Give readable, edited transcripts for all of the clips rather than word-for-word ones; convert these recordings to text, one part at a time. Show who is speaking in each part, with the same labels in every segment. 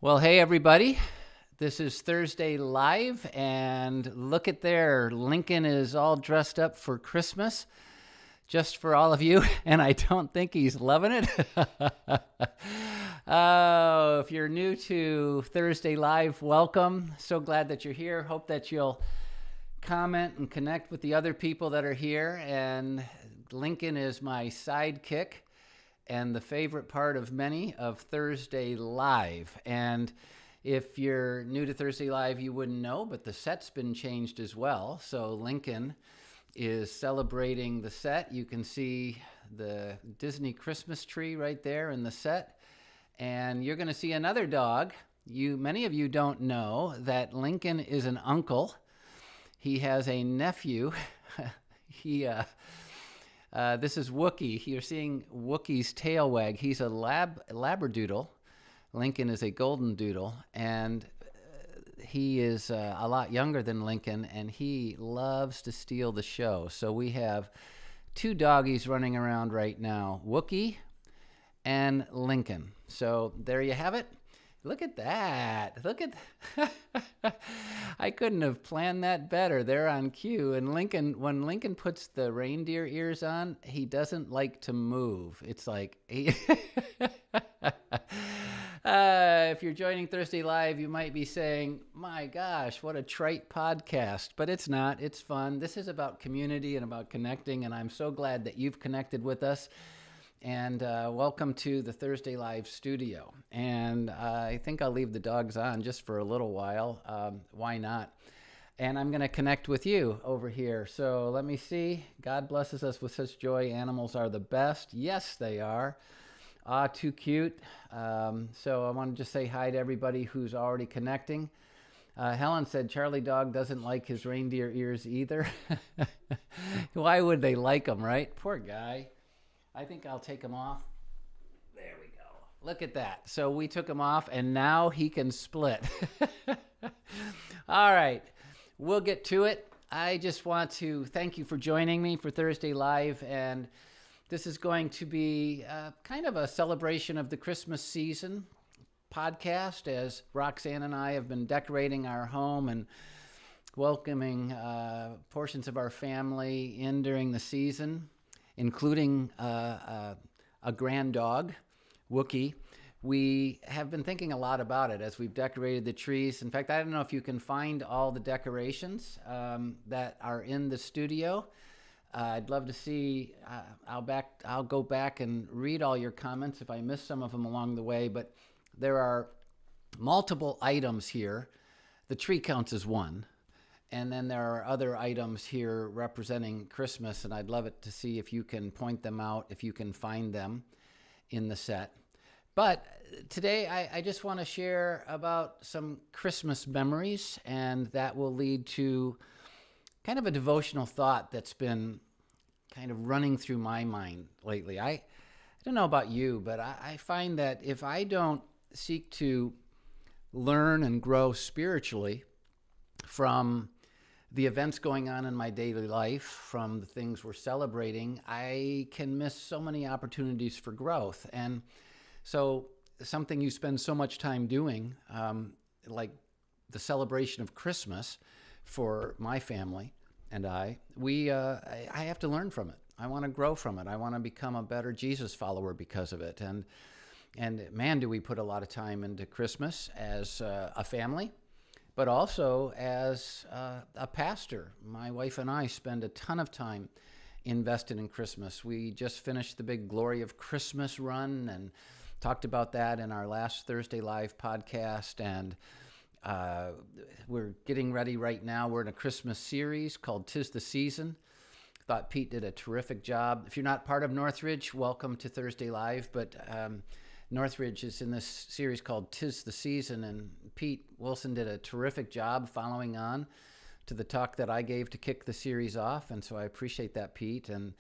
Speaker 1: Well, hey, everybody. This is Thursday Live, and look at there. Lincoln is all dressed up for Christmas, just for all of you, and I don't think he's loving it. Oh, if you're new to Thursday Live, welcome. So glad that you're here. Hope that you'll comment and connect with the other people that are here. And Lincoln is my sidekick and the favorite part of many of Thursday Live. And if you're new to Thursday Live, you wouldn't know, but the set's been changed as well. So Lincoln is celebrating the set. You can see the Disney Christmas tree right there in the set. And you're going to see another dog. Many of you don't know that Lincoln is an uncle. He has a nephew. This is Wookie. You're seeing Wookie's tail wag. He's a Labradoodle. Lincoln is a Golden Doodle, and he is a lot younger than Lincoln, and he loves to steal the show. So we have two doggies running around right now, Wookie and Lincoln. So there you have it. Look at that. Look at I couldn't have planned that better. They're on cue. And when Lincoln puts the reindeer ears on, he doesn't like to move. It's like if you're joining Thursday Live, you might be saying, my gosh, what a trite podcast. But it's not. It's fun. This is about community and about connecting. And I'm so glad that you've connected with us. And welcome to the Thursday Live studio. And I think I'll leave the dogs on just for a little while. Why not? And I'm going to connect with you over here. So let me see. God blesses us with such joy. Animals are the best. Yes, they are. Ah, too cute. So I want to just say hi to everybody who's already connecting. Helen said Charlie Dog doesn't like his reindeer ears either. Why would they like them, right? Poor guy. I think I'll take him off. There we go. Look at that. So we took him off, and now he can split. All right. We'll get to it. I just want to thank you for joining me for Thursday Live, and this is going to be kind of a celebration of the Christmas season podcast, as Roxanne and I have been decorating our home and welcoming portions of our family in during the season, including a grand dog, Wookie. We have been thinking a lot about it as we've decorated the trees. In fact, I don't know if you can find all the decorations that are in the studio. I'd love to see. I'll go back and read all your comments if I miss some of them along the way. But there are multiple items here. The tree counts as one. And then there are other items here representing Christmas, and I'd love it to see if you can point them out, if you can find them in the set. But today I just want to share about some Christmas memories, and that will lead to kind of a devotional thought that's been kind of running through my mind lately. I don't know about you, but I find that if I don't seek to learn and grow spiritually from the events going on in my daily life, from the things we're celebrating, I can miss so many opportunities for growth. And so something you spend so much time doing, like the celebration of Christmas for my family and I have to learn from it. I want to grow from it. I want to become a better Jesus follower because of it. And man, do we put a lot of time into Christmas as a family, but also as a pastor. My wife and I spend a ton of time invested in Christmas. We just finished the big Glory of Christmas run and talked about that in our last Thursday Live podcast. And we're getting ready right now. We're in a Christmas series called 'Tis the Season. Thought Pete did a terrific job. If you're not part of Northridge, welcome to Thursday Live. But Northridge is in this series called 'Tis the Season, and Pete Wilson did a terrific job following on to the talk that I gave to kick the series off, and so I appreciate that, Pete. And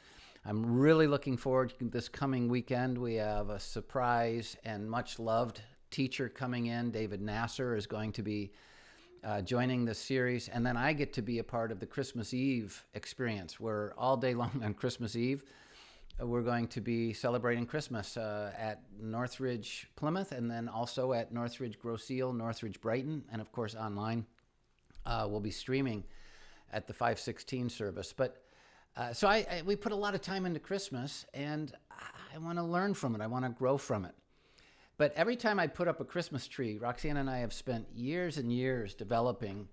Speaker 1: I'm really looking forward to this coming weekend. We have a surprise and much-loved teacher coming in. David Nasser is going to be joining the series, and then I get to be a part of the Christmas Eve experience, where all day long on Christmas Eve, we're going to be celebrating Christmas at Northridge, Plymouth, and then also at Northridge, Grosse Ile, Northridge, Brighton, and of course online. We'll be streaming at the 5:16 service. But so we put a lot of time into Christmas, and I want to learn from it. I want to grow from it. But every time I put up a Christmas tree, Roxanne and I have spent years and years developing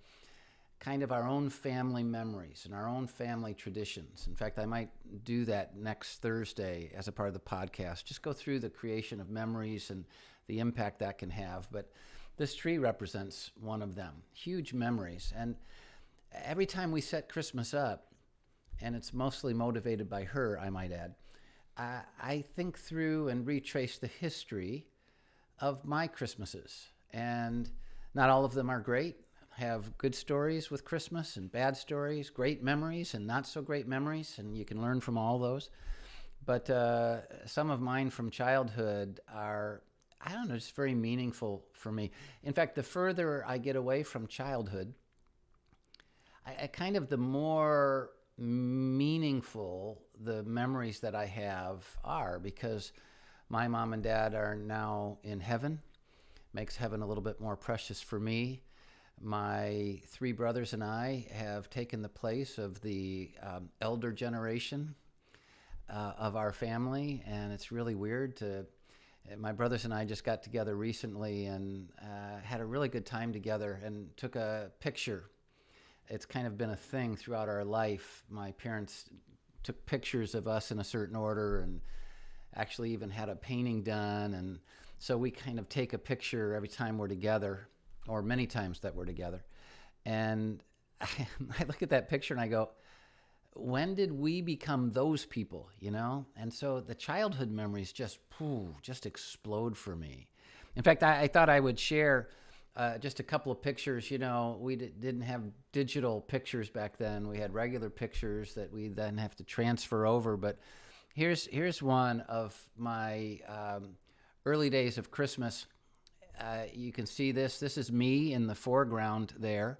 Speaker 1: kind of our own family memories and our own family traditions. In fact, I might do that next Thursday as a part of the podcast. Just go through the creation of memories and the impact that can have. But this tree represents one of them. Huge memories. And every time we set Christmas up, and it's mostly motivated by her, I might add, I think through and retrace the history of my Christmases. And not all of them are great. Have good stories with Christmas and bad stories, great memories and not so great memories, and you can learn from all those. But some of mine from childhood are, I don't know, just very meaningful for me. In fact, the further I get away from childhood, I kind of the more meaningful the memories that I have are, because my mom and dad are now in heaven. Makes heaven a little bit more precious for me. My three brothers and I have taken the place of the elder generation of our family, and it's really weird to. My brothers and I just got together recently and had a really good time together and took a picture. It's kind of been a thing throughout our life. My parents took pictures of us in a certain order and actually even had a painting done, and so we kind of take a picture every time we're together, or many times that we're together. And I look at that picture and I go, when did we become those people, you know? And so the childhood memories just explode for me. In fact, I thought I would share just a couple of pictures. You know, we didn't have digital pictures back then. We had regular pictures that we then have to transfer over. But here's one of my early days of Christmas. You can see this. This is me in the foreground there.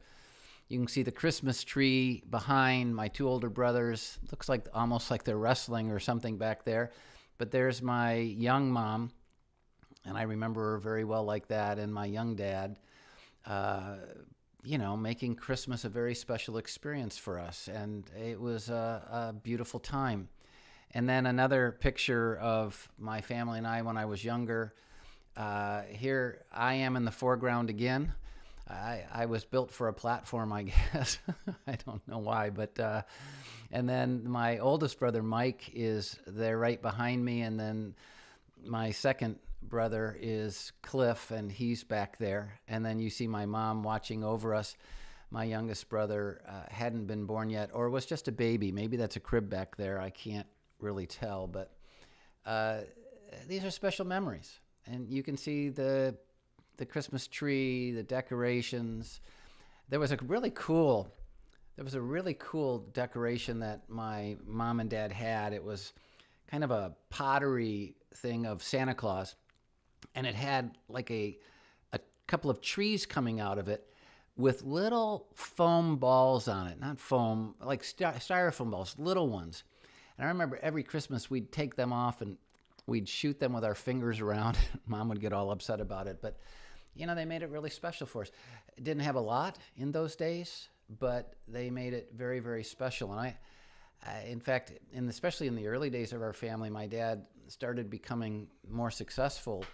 Speaker 1: You can see the Christmas tree behind my two older brothers. Looks like almost like they're wrestling or something back there. But there's my young mom, and I remember her very well like that, and my young dad, making Christmas a very special experience for us. And it was a beautiful time. And then another picture of my family and I when I was younger. Here I am in the foreground again. I was built for a platform, I guess. I don't know why, but and then my oldest brother Mike is there right behind me, and then my second brother is Cliff, and he's back there. And then you see my mom watching over us. My youngest brother hadn't been born yet, or was just a baby. Maybe that's a crib back there. I can't really tell, but these are special memories. And you can see the Christmas tree, the decorations. There was a really cool decoration that my mom and dad had. It was kind of a pottery thing of Santa Claus, and it had like a couple of trees coming out of it with little foam balls on it. Not foam, like styrofoam balls, little ones. And I remember every Christmas we'd take them off and we'd shoot them with our fingers around. Mom would get all upset about it, but they made it really special for us. It didn't have a lot in those days, but they made it very, very special. And I in fact, especially in the early days of our family, my dad started becoming more successful,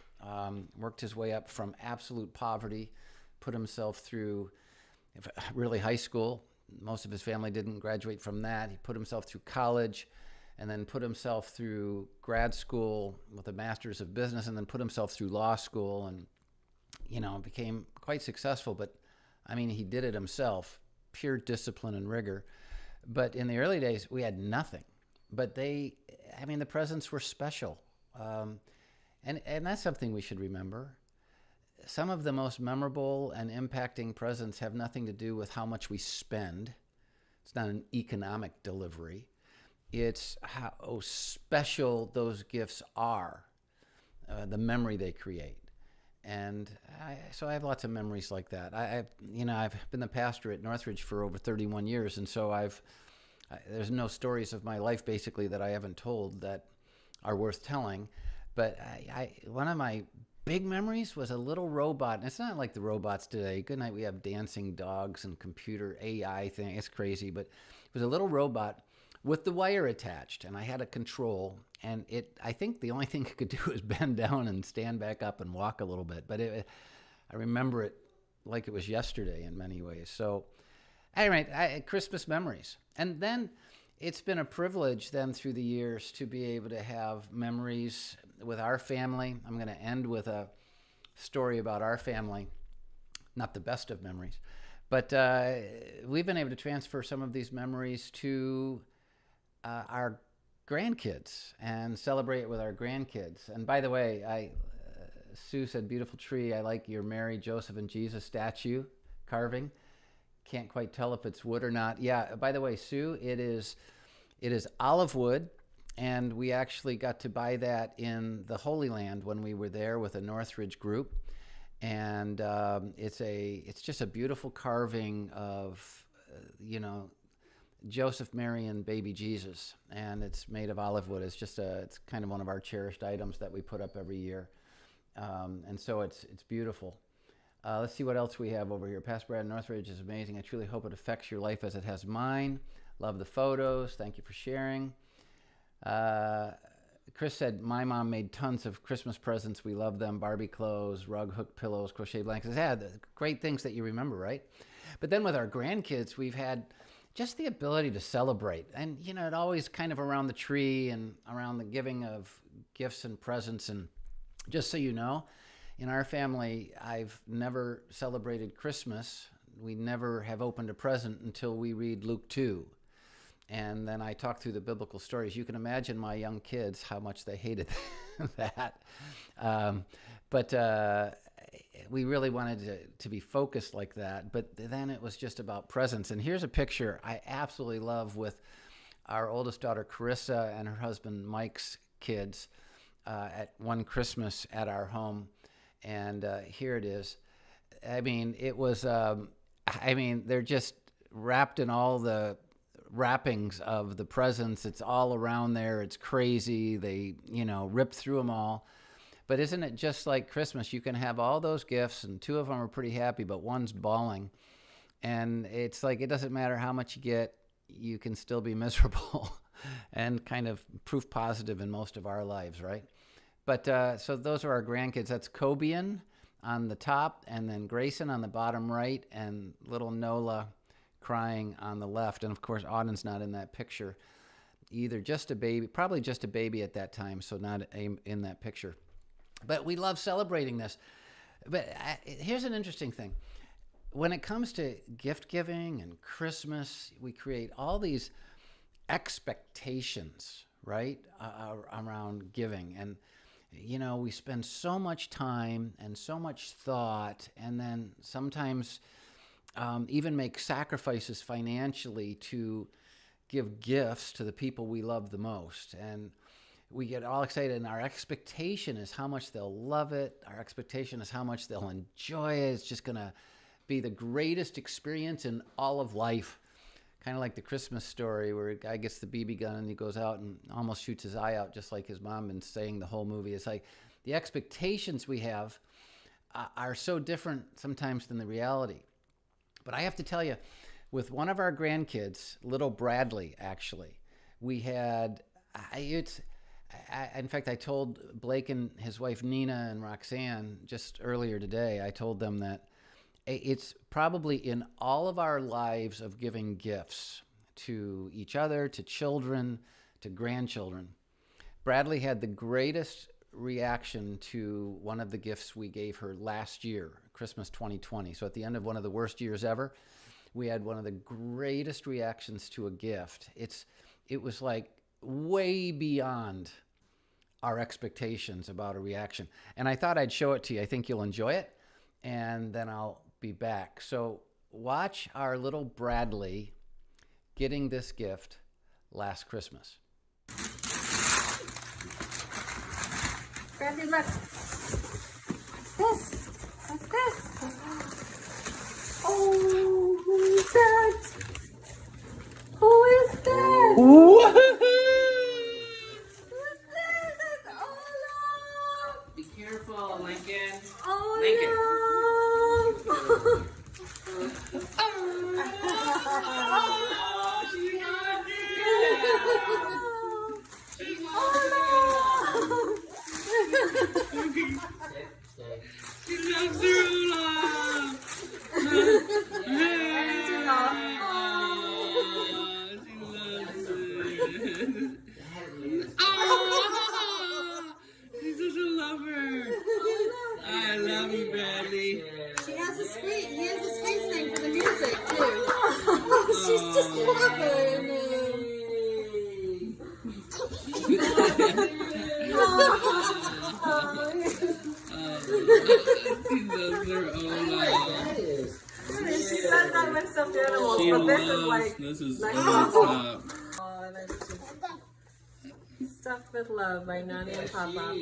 Speaker 1: worked his way up from absolute poverty, put himself through really high school. Most of his family didn't graduate from that. He put himself through college, and then put himself through grad school with a master's of business, and then put himself through law school, and became quite successful. But he did it himself, pure discipline and rigor. But in the early days, we had nothing. But the presents were special, and that's something we should remember. Some of the most memorable and impacting presents have nothing to do with how much we spend. It's not an economic delivery. It's how special those gifts are, the memory they create. And so I have lots of memories like that. I've been the pastor at Northridge for over 31 years, and so there's no stories of my life basically that I haven't told that are worth telling. But one of my big memories was a little robot. And it's not like the robots today. Good night, we have dancing dogs and computer AI thing. It's crazy. But it was a little robot with the wire attached. And I had a control. And I think the only thing it could do was bend down and stand back up and walk a little bit. But I remember it like it was yesterday in many ways. So anyway, Christmas memories. And then it's been a privilege then through the years to be able to have memories with our family. I'm going to end with a story about our family, not the best of memories, but we've been able to transfer some of these memories to our grandkids and celebrate it with our grandkids. And by the way, Sue said, beautiful tree. I like your Mary, Joseph, and Jesus statue carving. Can't quite tell if it's wood or not. Yeah, by the way, Sue, it is olive wood, and we actually got to buy that in the Holy Land when we were there with a Northridge group. And it's just a beautiful carving of, Joseph, Mary, and baby Jesus, and it's made of olive wood. It's kind of one of our cherished items that we put up every year, and so it's beautiful. Let's see what else we have over here. Pastor Brad Northridge is amazing. I truly hope it affects your life as it has mine. Love the photos. Thank you for sharing. Chris said, my mom made tons of Christmas presents. We love them. Barbie clothes, rug hook pillows, crochet blankets. Yeah, great things that you remember, right? But then with our grandkids, we've had just the ability to celebrate. And, it always kind of around the tree and around the giving of gifts and presents. And just so you know, in our family, I've never celebrated Christmas. We never have opened a present until we read Luke 2. And then I talk through the biblical stories. You can imagine my young kids, how much they hated that. But we really wanted to be focused like that. But then it was just about presents. And here's a picture I absolutely love with our oldest daughter, Carissa, and her husband, Mike's kids at one Christmas at our home. And here it is. I mean, it was, they're just wrapped in all the wrappings of the presents. It's all around there. It's crazy. They, ripped through them all. But isn't it just like Christmas? You can have all those gifts, and two of them are pretty happy, but one's bawling. And it's like, it doesn't matter how much you get, you can still be miserable and kind of proof positive in most of our lives, right? But so those are our grandkids. That's Cobian on the top, and then Grayson on the bottom right, and little Nola crying on the left. And of course, Auden's not in that picture either. Just a baby, probably just a baby at that time, so not in that picture. But we love celebrating this. But here's an interesting thing. When it comes to gift giving and Christmas, we create all these expectations, right, around giving. And we spend so much time and so much thought, and then sometimes even make sacrifices financially to give gifts to the people we love the most. And we get all excited, and our expectation is how much they'll love it. Our expectation is how much they'll enjoy it. It's just going to be the greatest experience in all of life. Kind of like the Christmas story where a guy gets the BB gun and he goes out and almost shoots his eye out, just like his mom been saying the whole movie. It's like the expectations we have are so different sometimes than the reality. But I have to tell you, with one of our grandkids, little Bradley, actually, we had, in fact, I told Blake and his wife Nina and Roxanne just earlier today, I told them that it's probably in all of our lives of giving gifts to each other, to children, to grandchildren. Bradley had the greatest reaction to one of the gifts we gave her last year, Christmas 2020. So at the end of one of the worst years ever, we had one of the greatest reactions to a gift. It was like way beyond our expectations about a reaction. And I thought I'd show it to you. I think you'll enjoy it. And then I'll be back. So watch our little Bradley getting this gift last Christmas.
Speaker 2: Bradley, look. What's this? What's this? Oh, who is that? Who is that? Who is this?
Speaker 1: beautiful, Lincoln.
Speaker 2: Oh,
Speaker 1: Lincoln.
Speaker 2: no.
Speaker 1: Oh, she loves her Olaf. She's such a lover. I love you, Bradley.
Speaker 2: He has a space thing for the music, too. She's just loving him.
Speaker 1: She loves her Olaf.
Speaker 2: She says that with stuffed animals,
Speaker 1: She
Speaker 2: but this is
Speaker 1: loves,
Speaker 2: like
Speaker 1: this is
Speaker 2: like
Speaker 1: over the top.
Speaker 2: oh, that's just Stuffed with Love by Nani and Papa.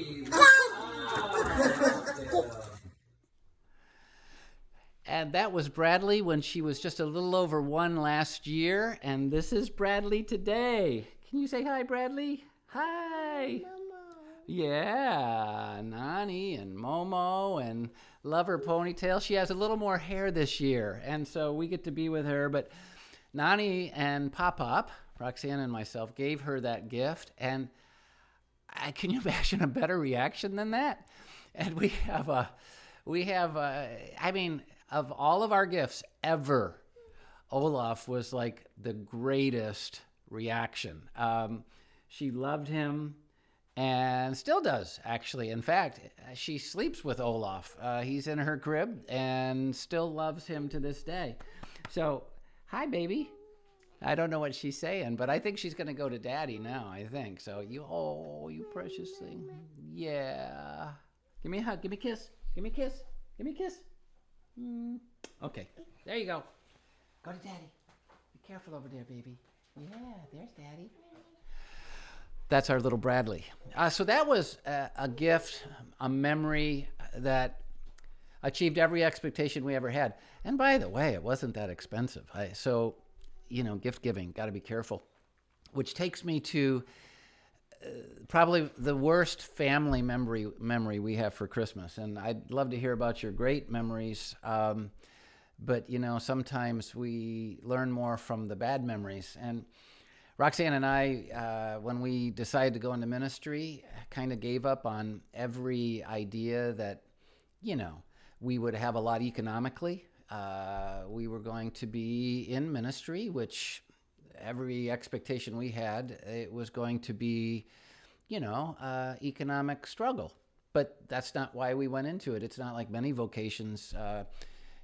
Speaker 1: And that was Bradley when she was just a little over 1 last year. And this is Bradley today. Can you say hi, Bradley? Hi. Yeah, Nani and Momo and love her ponytail. She has a little more hair this year, and so we get to be with her. But Nani and Pop-Pop, Roxanne and myself, gave her that gift, and can you imagine a better reaction than that? And we have I mean, of all of our gifts ever, Olaf was like the greatest reaction. She loved him. And still does, actually. In fact, she sleeps with Olaf. He's in her crib and still loves him to this day. So, hi, baby. I don't know what she's saying, but I think she's going to go to Daddy now, I think. So, you precious thing. Yeah. Give me a hug. Give me a kiss. Give me a kiss. Give me a kiss. Okay. There you go. Go to Daddy. Be careful over there, baby. Yeah, there's Daddy. That's our little Bradley. So that was a gift, a memory that achieved every expectation we ever had. And by the way, it wasn't that expensive. So, gift giving, got to be careful. Which takes me to probably the worst family memory we have for Christmas. And I'd love to hear about your great memories. But, sometimes we learn more from the bad memories. And Roxanne and I, when we decided to go into ministry, kind of gave up on every idea that, we would have a lot economically. We were going to be in ministry, which every expectation we had, it was going to be, economic struggle. But that's not why we went into it. It's not like many vocations.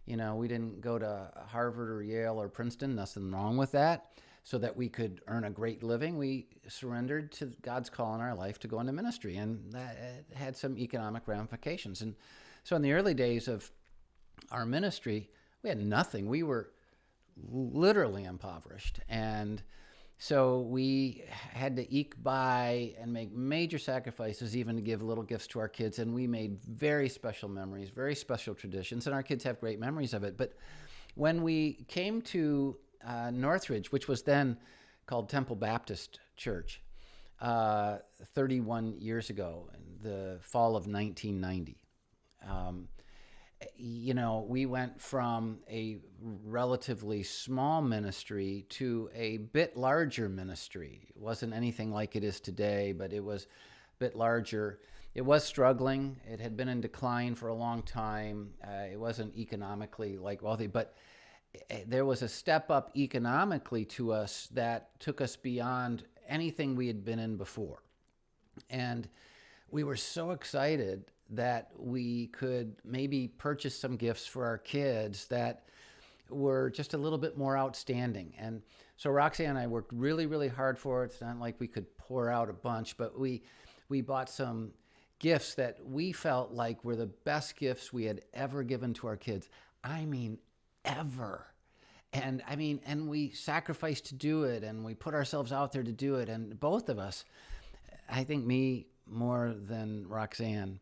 Speaker 1: We didn't go to Harvard or Yale or Princeton. Nothing wrong with that. So that we could earn a great living, we surrendered to God's call in our life to go into ministry, and that had some economic ramifications. And so in the early days of our ministry, we had nothing. We were literally impoverished. And so we had to eke by and make major sacrifices even to give little gifts to our kids. And we made very special memories, very special traditions, and our kids have great memories of it. But when we came to Northridge, which was then called Temple Baptist Church, 31 years ago, in the fall of 1990. We went from a relatively small ministry to a bit larger ministry. It wasn't anything like it is today, but it was a bit larger. It was struggling. It had been in decline for a long time. It wasn't economically wealthy, but there was a step up economically to us that took us beyond anything we had been in before. And we were so excited that we could maybe purchase some gifts for our kids that were just a little bit more outstanding. And so Roxanne and I worked really, really hard for it. It's not like we could pour out a bunch, but we bought some gifts that we felt like were the best gifts we had ever given to our kids. I mean, ever. And we sacrificed to do it, and we put ourselves out there to do it. And both of us, I think me more than Roxanne,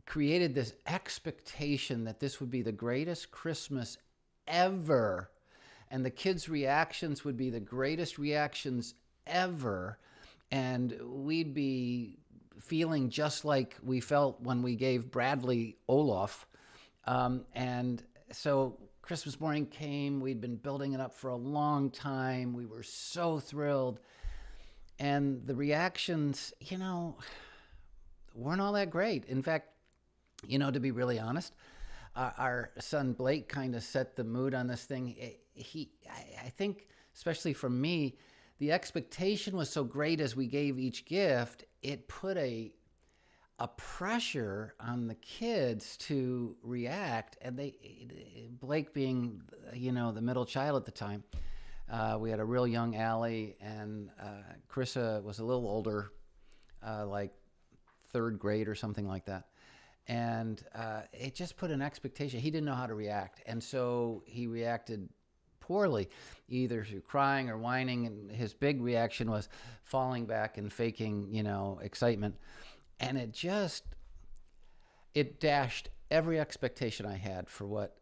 Speaker 1: created this expectation that this would be the greatest Christmas ever. And the kids' reactions would be the greatest reactions ever. And we'd be feeling just like we felt when we gave Bradley Olaf. And so Christmas morning came. We'd been building it up for a long time. We were so thrilled. And the reactions, weren't all that great. In fact, to be really honest, our son Blake kind of set the mood on this thing. I think, especially for me, the expectation was so great as we gave each gift, it put a pressure on the kids to react. And Blake being, the middle child at the time, we had a real young Allie, and Carissa was a little older, like third grade or something like that. And it just put an expectation. He didn't know how to react. And so he reacted poorly, either through crying or whining. And his big reaction was falling back and faking, excitement. And it dashed every expectation I had for what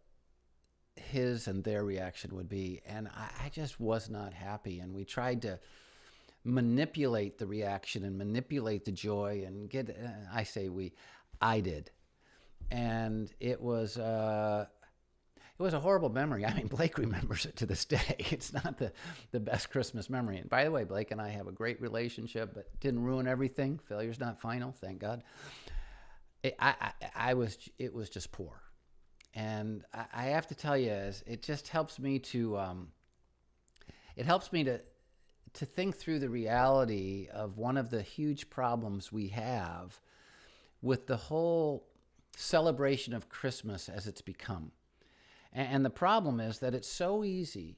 Speaker 1: his and their reaction would be. And I just was not happy. And we tried to manipulate the reaction and manipulate the joy and I did. And it was a horrible memory. I mean, Blake remembers it to this day. It's not the best Christmas memory. And by the way, Blake and I have a great relationship, but didn't ruin everything. Failure's not final, thank God. It was just poor. And I have to tell you, it just helps me to think through the reality of one of the huge problems we have with the whole celebration of Christmas as it's become. And the problem is that it's so easy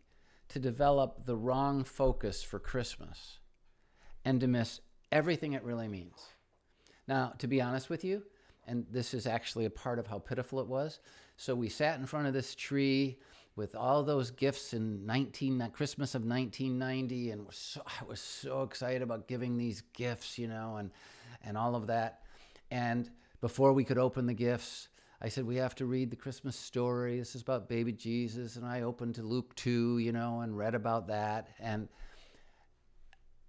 Speaker 1: to develop the wrong focus for Christmas and to miss everything it really means. Now, to be honest with you, and this is actually a part of how pitiful it was, so we sat in front of this tree with all those gifts in Christmas of 1990, and I was so excited about giving these gifts, and all of that. And before we could open the gifts, I said, we have to read the Christmas story. This is about baby Jesus. And I opened to Luke 2, and read about that.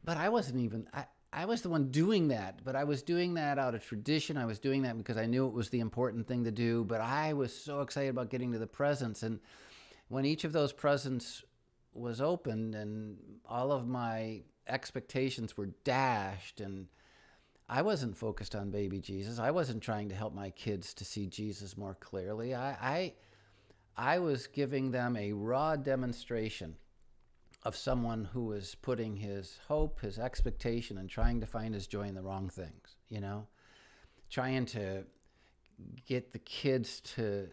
Speaker 1: But I wasn't even, I was the one doing that. But I was doing that out of tradition. I was doing that because I knew it was the important thing to do. But I was so excited about getting to the presents. And when each of those presents was opened and all of my expectations were dashed, and I wasn't focused on baby Jesus. I wasn't trying to help my kids to see Jesus more clearly. I was giving them a raw demonstration of someone who was putting his hope, his expectation, and trying to find his joy in the wrong things, trying to get the kids to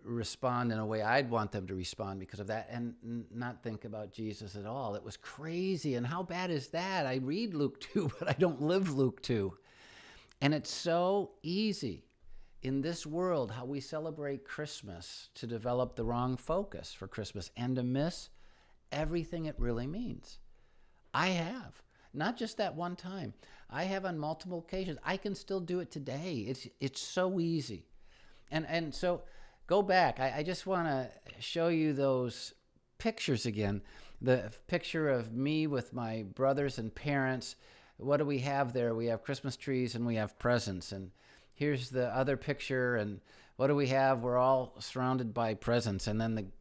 Speaker 1: respond in a way I'd want them to respond because of that, and not think about Jesus at all. It was crazy. And how bad is that? I read Luke 2, but I don't live Luke 2. And it's so easy in this world, how we celebrate Christmas, to develop the wrong focus for Christmas and to miss everything it really means. I have. Not just that one time. I have on multiple occasions. I can still do it today. It's so easy. And so go back. I just want to show you those pictures again. The picture of me with my brothers and parents. What do we have there? We have Christmas trees and we have presents. And here's the other picture. And what do we have? We're all surrounded by presents. And then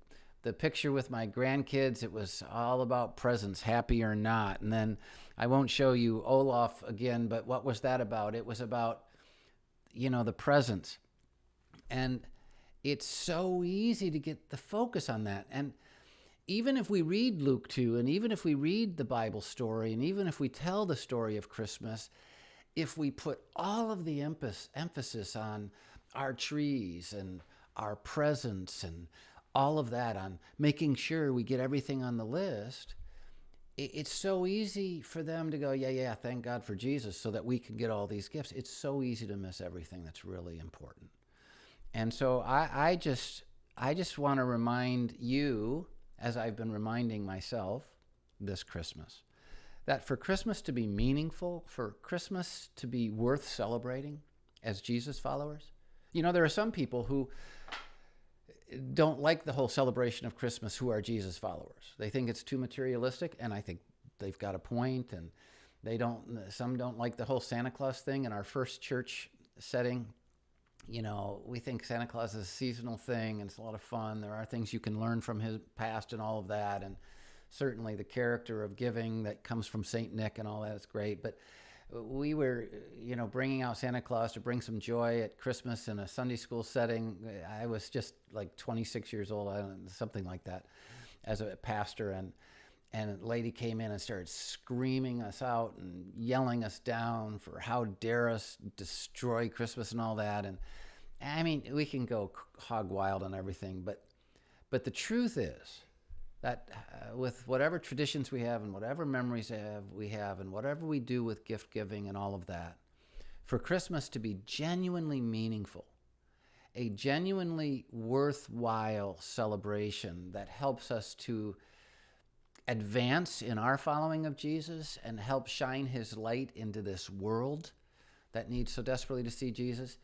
Speaker 1: the picture with my grandkids, it was all about presents, happy or not. And then I won't show you Olaf again, but what was that about? It was about, the presents. And it's so easy to get the focus on that. And even if we read Luke 2, and even if we read the Bible story, and even if we tell the story of Christmas, if we put all of the emphasis on our trees and our presents and all of that, on making sure we get everything on the list, it's so easy for them to go, yeah, thank God for Jesus so that we can get all these gifts. It's so easy to miss everything that's really important. And so I just want to remind you, as I've been reminding myself this Christmas, that for Christmas to be meaningful, for Christmas to be worth celebrating as Jesus followers, there are some people who don't like the whole celebration of Christmas who are Jesus followers. They think it's too materialistic, and I think they've got a point, and Some don't like the whole Santa Claus thing. In our first church setting, we think Santa Claus is a seasonal thing and it's a lot of fun. There are things you can learn from his past and all of that. And certainly the character of giving that comes from St. Nick and all that is great. But we were, bringing out Santa Claus to bring some joy at Christmas in a Sunday school setting. I was just like 26 years old, something like that, as a pastor. And a lady came in and started screaming us out and yelling us down for how dare us destroy Christmas and all that. And I mean, we can go hog wild on everything, but the truth is that with whatever traditions we have and whatever memories we have and whatever we do with gift giving and all of that, for Christmas to be genuinely meaningful, a genuinely worthwhile celebration that helps us to advance in our following of Jesus and help shine his light into this world that needs so desperately to see Jesus,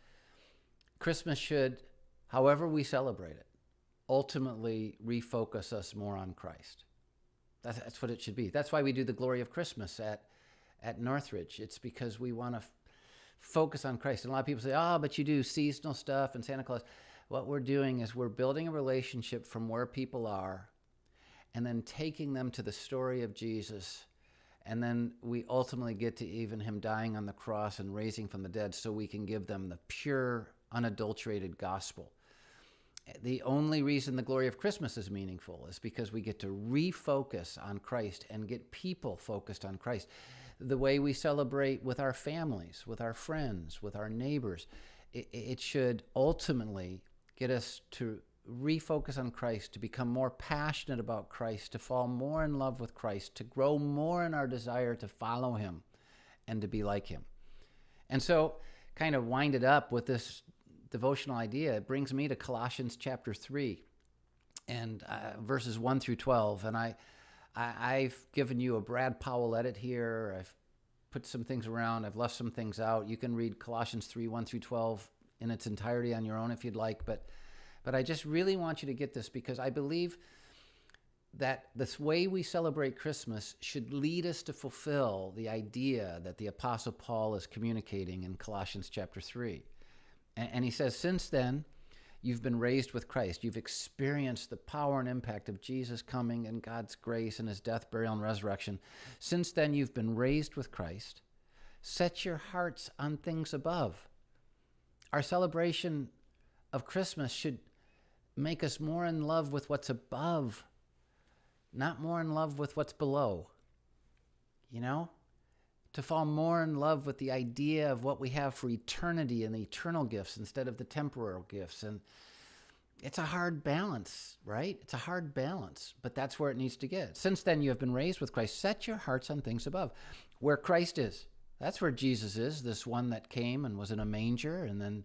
Speaker 1: Christmas should, however we celebrate it, ultimately refocus us more on Christ. That's what it should be. That's why we do the Glory of Christmas at Northridge. It's because we want to focus on Christ. And a lot of people say, but you do seasonal stuff and Santa Claus. What we're doing is we're building a relationship from where people are and then taking them to the story of Jesus. And then we ultimately get to even him dying on the cross and raising from the dead so we can give them the pure, unadulterated gospel. The only reason the Glory of Christmas is meaningful is because we get to refocus on Christ and get people focused on Christ. The way we celebrate with our families, with our friends, with our neighbors, it should ultimately get us to refocus on Christ, to become more passionate about Christ, to fall more in love with Christ, to grow more in our desire to follow him and to be like him. And so, kind of wind it up with this devotional idea, it brings me to Colossians chapter 3 and verses 1 through 12. And I've given you a Brad Powell edit here. I've put some things around. I've left some things out. You can read Colossians 3, 1 through 12 in its entirety on your own if you'd like. But I just really want you to get this because I believe that this way we celebrate Christmas should lead us to fulfill the idea that the Apostle Paul is communicating in Colossians chapter 3. And he says, since then, you've been raised with Christ. You've experienced the power and impact of Jesus coming and God's grace and his death, burial, and resurrection. Since then, you've been raised with Christ. Set your hearts on things above. Our celebration of Christmas should make us more in love with what's above, not more in love with what's below. To fall more in love with the idea of what we have for eternity and the eternal gifts instead of the temporal gifts. And it's a hard balance, right? It's a hard balance, but that's where it needs to get. Since then, you have been raised with Christ. Set your hearts on things above, where Christ is. That's where Jesus is, this one that came and was in a manger and then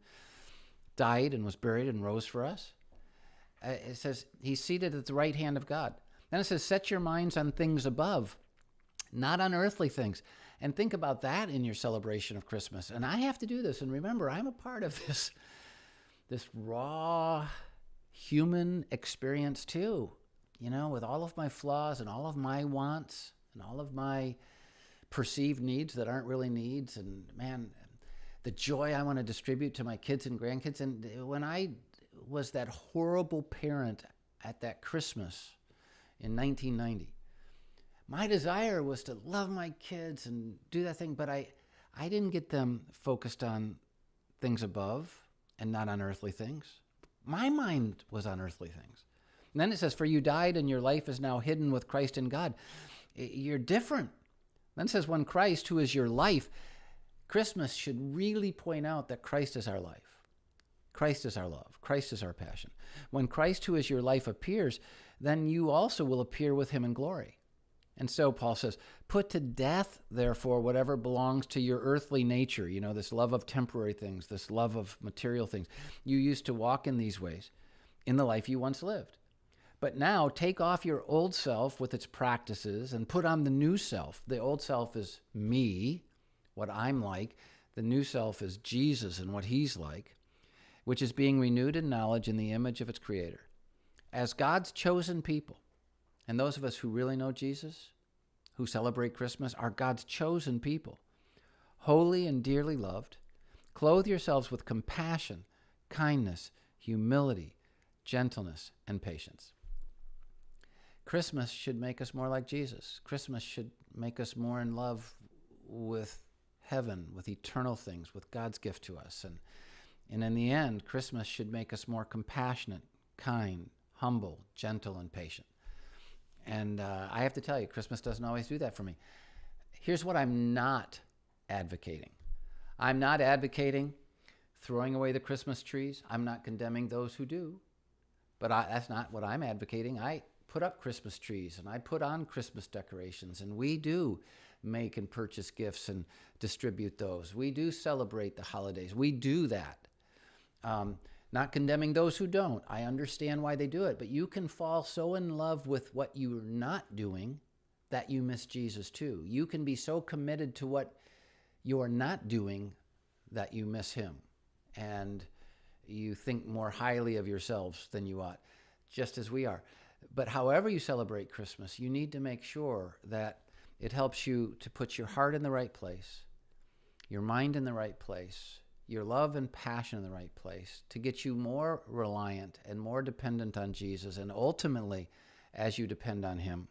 Speaker 1: died and was buried and rose for us. It says he's seated at the right hand of God. Then it says, set your minds on things above, not on earthly things. And think about that in your celebration of Christmas. And I have to do this. And remember, I'm a part of this raw human experience too, with all of my flaws and all of my wants and all of my perceived needs that aren't really needs. And man, the joy I want to distribute to my kids and grandkids. And when I was that horrible parent at that Christmas in 1990, my desire was to love my kids and do that thing, but I didn't get them focused on things above and not on earthly things. My mind was on earthly things. And then it says, for you died and your life is now hidden with Christ in God. You're different. Then it says, when Christ, who is your life, Christmas should really point out that Christ is our life. Christ is our love. Christ is our passion. When Christ, who is your life, appears, then you also will appear with him in glory. And so Paul says, put to death, therefore, whatever belongs to your earthly nature, this love of temporary things, this love of material things. You used to walk in these ways in the life you once lived. But now take off your old self with its practices and put on the new self. The old self is me, what I'm like. The new self is Jesus and what he's like, which is being renewed in knowledge in the image of its creator. As God's chosen people, and those of us who really know Jesus, who celebrate Christmas are God's chosen people, holy and dearly loved. Clothe yourselves with compassion, kindness, humility, gentleness, and patience. Christmas should make us more like Jesus. Christmas should make us more in love with heaven, with eternal things, with God's gift to us. And in the end, Christmas should make us more compassionate, kind, humble, gentle, and patient. And I have to tell you, Christmas doesn't always do that for me. Here's what I'm not advocating. I'm not advocating throwing away the Christmas trees. I'm not condemning those who do. But that's not what I'm advocating. I put up Christmas trees and I put on Christmas decorations, and we do make and purchase gifts and distribute those. We do celebrate the holidays. We do that. Not condemning those who don't. I understand why they do it, but you can fall so in love with what you're not doing that you miss Jesus too. You can be so committed to what you're not doing that you miss him, and you think more highly of yourselves than you ought, just as we are. But however you celebrate Christmas, you need to make sure that it helps you to put your heart in the right place, your mind in the right place, your love and passion in the right place, to get you more reliant and more dependent on Jesus. And ultimately, as you depend on him,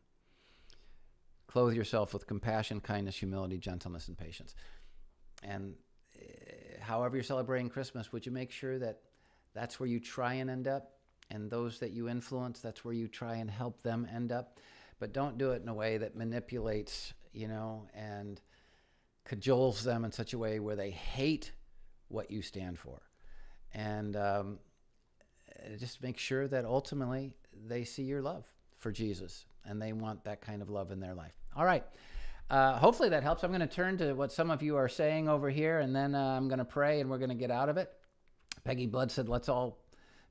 Speaker 1: clothe yourself with compassion, kindness, humility, gentleness, and patience. And however you're celebrating Christmas, would you make sure that that's where you try and end up? And those that you influence, that's where you try and help them end up. But don't do it in a way that manipulates, and cajoles them in such a way where they hate what you stand for. And just make sure that ultimately they see your love for Jesus, and they want that kind of love in their life. All right. Hopefully that helps. I'm going to turn to what some of you are saying over here, and then I'm going to pray, and we're going to get out of it. Peggy Blood said, let's all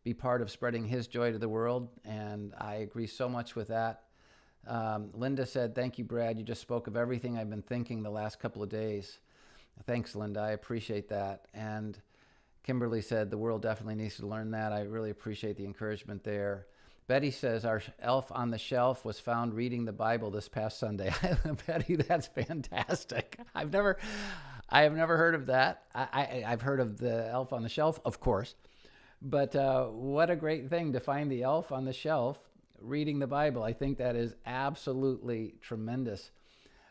Speaker 1: be part of spreading his joy to the world, and I agree so much with that. Linda said, thank you, Brad. You just spoke of everything I've been thinking the last couple of days. Thanks, Linda. I appreciate that. And Kimberly said, the world definitely needs to learn that. I really appreciate the encouragement there. Betty says, our elf on the shelf was found reading the Bible this past Sunday. Betty, that's fantastic. I have never heard of that. I've heard of the elf on the shelf, of course. But what a great thing to find the elf on the shelf reading the Bible. I think that is absolutely tremendous.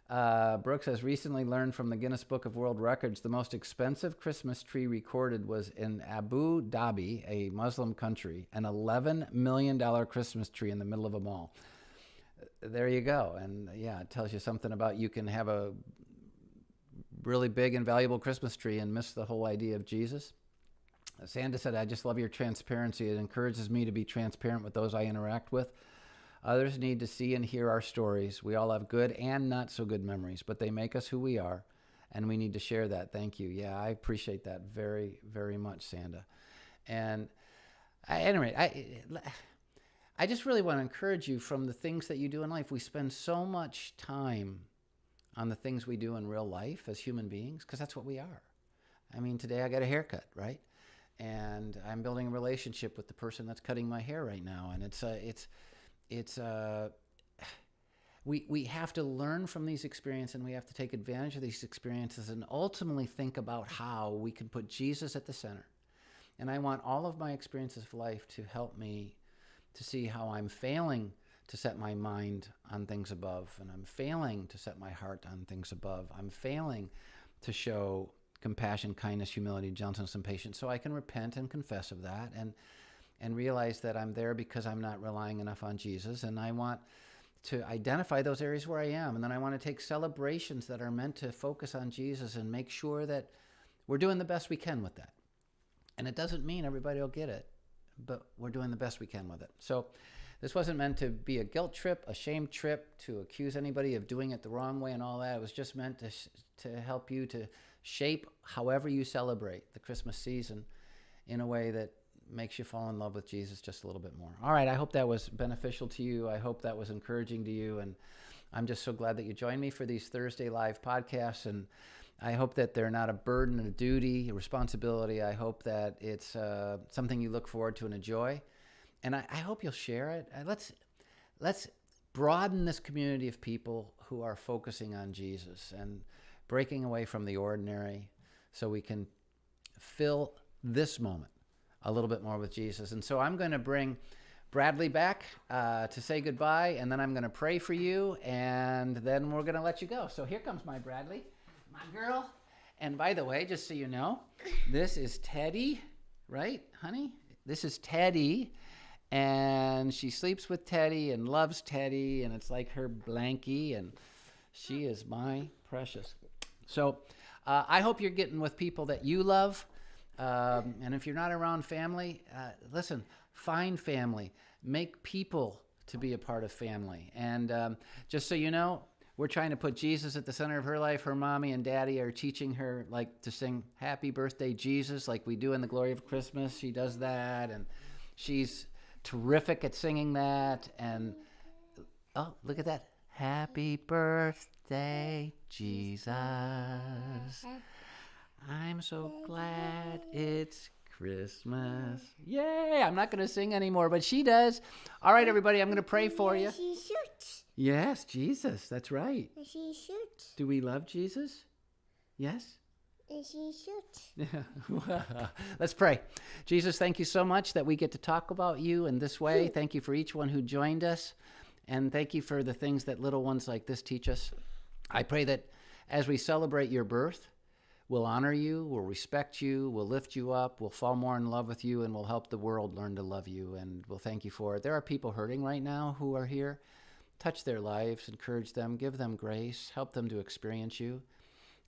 Speaker 1: Brooks has recently learned from the Guinness Book of World Records the most expensive Christmas tree recorded was in Abu Dhabi, a Muslim country, an $11 million Christmas tree in the middle of a mall. There you go. And yeah, it tells you something about you can have a really big and valuable Christmas tree and miss the whole idea of Jesus. Sandra said, I just love your transparency. It encourages me to be transparent with those I interact with. Others need to see and hear our stories. We all have good and not so good memories, but they make us who we are, and we need to share that. Thank you. Yeah, I appreciate that very, very much, Sandra. And anyway, I just really want to encourage you from the things that you do in life. We spend so much time on the things we do in real life as human beings, because that's what we are. I mean, today I got a haircut, right? And I'm building a relationship with the person that's cutting my hair right now. And we have to learn from these experiences, and we have to take advantage of these experiences and ultimately think about how we can put Jesus at the center. And I want all of my experiences of life to help me to see how I'm failing to set my mind on things above, and I'm failing to set my heart on things above. I'm failing to show compassion, kindness, humility, gentleness, and patience, so I can repent and confess of that and realize that I'm there because I'm not relying enough on Jesus. And I want to identify those areas where I am. And then I want to take celebrations that are meant to focus on Jesus and make sure that we're doing the best we can with that. And it doesn't mean everybody will get it, but we're doing the best we can with it. So this wasn't meant to be a guilt trip, a shame trip, to accuse anybody of doing it the wrong way and all that. It was just meant to help you to shape however you celebrate the Christmas season in a way that makes you fall in love with Jesus just a little bit more. All right, I hope that was beneficial to you. I hope that was encouraging to you. And I'm just so glad that you joined me for these Thursday live podcasts. And I hope that they're not a burden, a duty, a responsibility. I hope that it's something you look forward to and enjoy. And I hope you'll share it. Let's broaden this community of people who are focusing on Jesus and breaking away from the ordinary so we can fill this moment a little bit more with Jesus. And so I'm going to bring Bradley back to say goodbye, and then I'm going to pray for you, and then we're going to let you go. So here comes my Bradley, my girl. And by the way, just so you know, this is Teddy, right, honey? This is Teddy, and she sleeps with Teddy and loves Teddy, and it's like her blankie, and she is my precious. So I hope you're getting with people that you love, and if you're not around family, listen, find family. Make people to be a part of family. And just so you know, we're trying to put Jesus at the center of her life. Her mommy and daddy are teaching her like to sing Happy Birthday, Jesus, like we do in The Glory of Christmas. She does that, and she's terrific at singing that. And oh, look at that. Happy birthday, Jesus. I'm so glad it's Christmas. Yay! I'm not going to sing anymore, but she does. All right, everybody, I'm going to pray for you.
Speaker 2: She shoots.
Speaker 1: Yes, Jesus, that's right.
Speaker 2: She shoots.
Speaker 1: Do we love Jesus? Yes?
Speaker 2: She shoots.
Speaker 1: Let's pray. Jesus, thank you so much that we get to talk about you in this way. Thank you for each one who joined us. And thank you for the things that little ones like this teach us. I pray that as we celebrate your birth, we'll honor you, we'll respect you, we'll lift you up, we'll fall more in love with you, and we'll help the world learn to love you. And we'll thank you for it. There are people hurting right now who are here. Touch their lives, encourage them, give them grace, help them to experience you.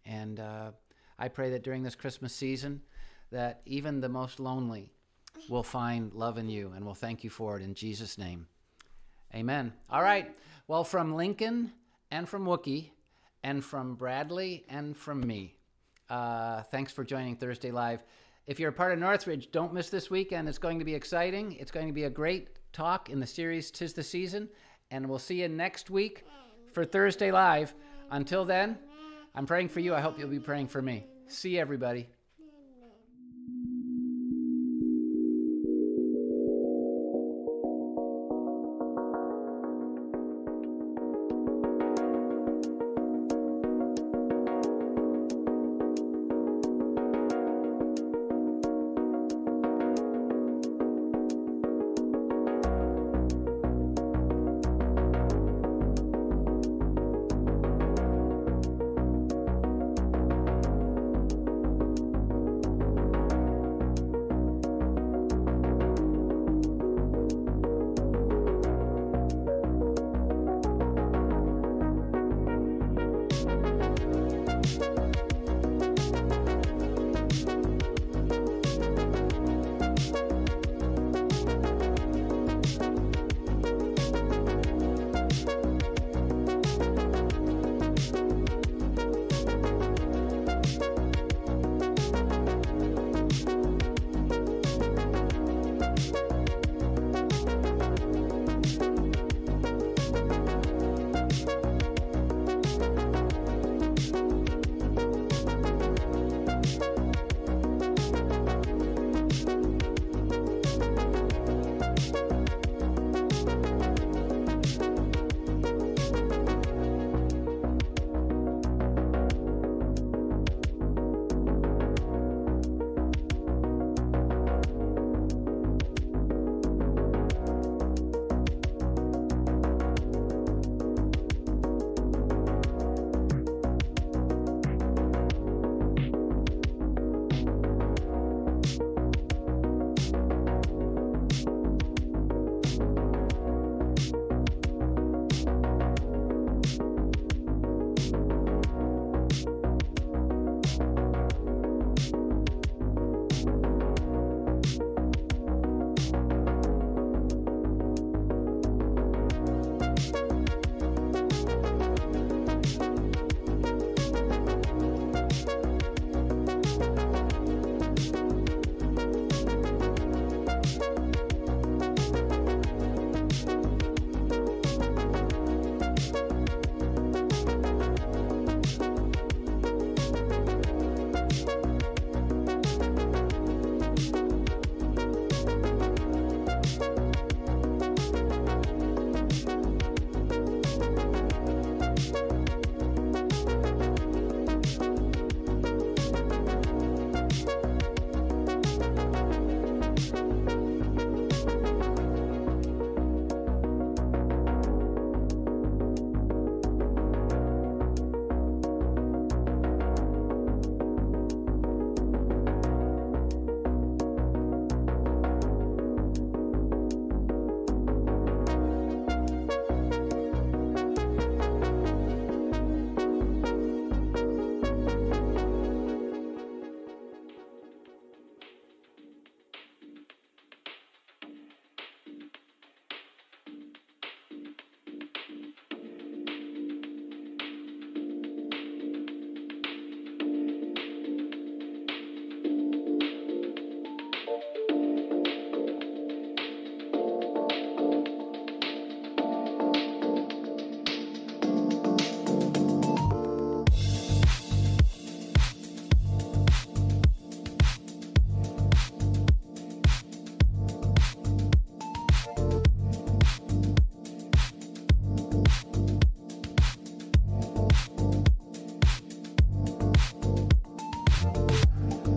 Speaker 1: And I pray that during this Christmas season, that even the most lonely will find love in you, and we'll thank you for it in Jesus' name. Amen. All right. Well, from Lincoln and from Wookie and from Bradley and from me, thanks for joining Thursday Live. If you're a part of Northridge, don't miss this weekend. It's going to be exciting. It's going to be a great talk in the series 'Tis the Season. And we'll see you next week for Thursday Live. Until then, I'm praying for you. I hope you'll be praying for me. See you, everybody.